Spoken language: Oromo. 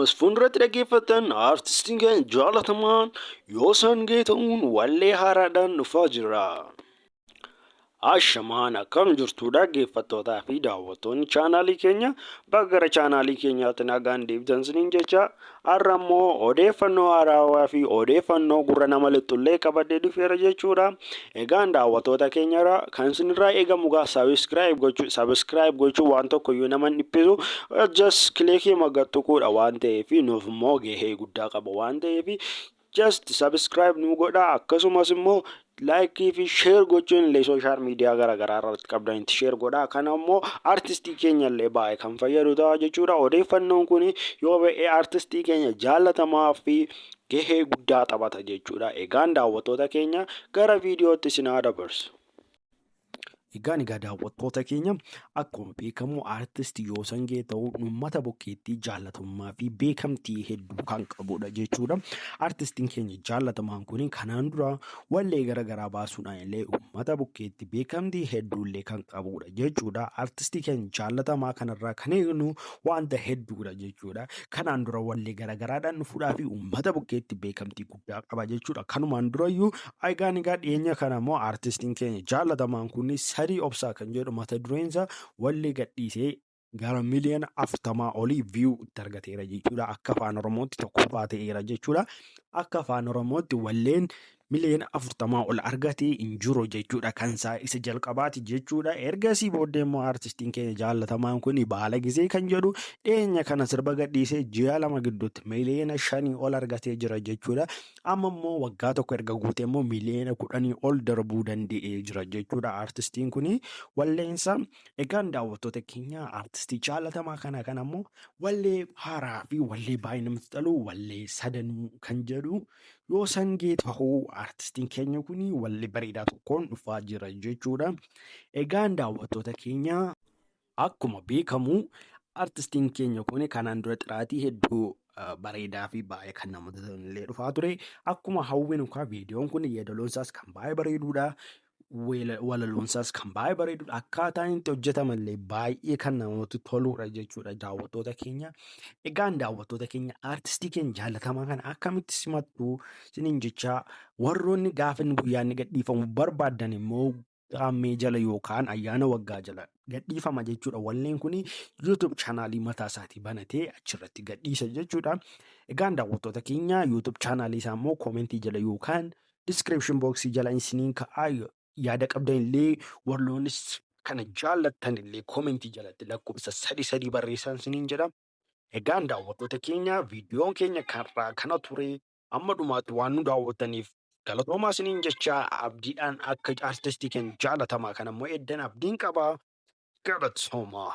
Akkuma fuulduratti dhaggeeffattan artistiin keenya jaalatamaan Yoosan Geeta'uun wallee haaraadhaan dhufaa jira. Ashamaan akkam jirtu dhaggeeffattootaa fi daawwattoonni chaanaalii keenya bakka gara chaanaalii keenyaatti nagaan deebitan siniin jecha har'a immoo odeeffannoo haarawaa fi odeeffannoo gurra nama lixxullee qabadee dhufeera jechuudha. Egaan daawwattoota keenyarraa kan isinirraa eegamu gaa sabiskiraayib gochuu waan tokkoyyuu nama hin dhiphisu just kilikii magartuquudha waan ta'eef nuuf immoo gahee guddaa qaba waan ta'eef just sabiskiraayib nu godhaa akkasumas immoo laayikii fi sheer gochuun illee sooshaal miidiyaa garaagaraa irratti qabdanitti sheer godhaa. Kana immoo artistii keenya illee baay'ee kan fayyadu ta'a jechuudha. Odeeffannoon kun yoo ba'ee artistii keenya jaalatamaa fi gahee guddaa taphata jechuudha. Egaan daawwattoota keenya gara viidiyootti isin haa dabarsu. Egaan daawwattoota keenya akkuma beekamu artistii Yoosan Geeta'uun uummata bukkeetti jaalatamummaa fi beekamtii hedduu kan qabudha jechuudha. Artistiin keenya jaalatamaan kun kanaan dura wallee garaagaraa baasuudhaan illee uummata bukkeetti beekamtii hedduullee kan qabudha jechuudha. Artistii keenya jaalatamaa kanarraa kan eegnu wanta hedduudha jechuudha. Kanaan dura wallee garaagaraadhaan dhufuudhaa fi uummata bukkeetti beekamtii guddaa qaba jechuudha. Kanumaan durayyuu egaan dhiyeenya kana immoo artistiin keenya jaalatamaan kun sadii obsaa kan jedhu mata dureensa wallee gadhiisee gara miliyoona 40 olii view itti argateera jechuudha. Akka afaan Oromootti tokkoffaa ta'eera jechuudha. Akka afaan Oromootti walleen miliyoona 40 ol argatee hin jiru jechuudha. Kan isa jalqabaati jechuudha. Ergasii booddee immoo artistiin keenya jaalatamaan kun baala gisee kan jedhu dhiyeenya kana sirba gadhiisee ji'a 2 gidduutti miliyoona 5 ol argatee jira jechuudha. Amma immoo waggaa tokko erga guutee immoo miliyoona 10 ol darbuu danda'ee jira jechuudha. Artistiin kun walleensa egaan daawwattoota keenya artistii jaalatamaa kana immoo wallee haaraa fi wallee baay'ee namatti tolu wallee sadanuu kan jedhu Yoosan Geeta'uu artistiin keenya kun wallee bareedaa tokkoon dhufaa jira jechuudha. Egaan daawwattoota keenya akkuma beekamu artistiin keenya kun kanaan dura xiraatii hedduu bareedaa fi baay'ee kan namatti tolullee dhufaa ture. Akkuma hawwinu viidiyoon kun yeedaloonsaas kan baay'ee bareedudha. Walaloonsaas kan baay'ee bareedudha. Akkaataan itti hojjetamallee baay'ee kan namatti toludha jechuudha daawwattoota keenya. Egaan daawwattoota keenya artistii keenya jaalatamaa kana akkamitti simattu siniin jecha warroonni gaafa guyyaa inni gadhiifamu barbaadan immoo qaammee jala yookaan ayyaana waggaa jala gadhiifama jechuudha. Walleen kun YouTube chaanaalii mataa isaatii banatee achirratti gadhiisa jechuudha. Egaan daawwattoota keenya YouTube chaanaalii isaa immoo koomentii jala yookaan description boxii jala isiniin ka'aa yaada qabdan illee warroonnis kana jaallattan illee koomentii jalatti lakkoofsa 3 barreessan siniin jedha. Egaan daawwattoota keenya viidiyoon keenya kana ture amma dhumaatti waan nu daawwattaniif galatoomaa siniin jecha abdiidhaan akka artistii keenya jaalatamaa kana immoo eddan abdiin qaba galatoomaa.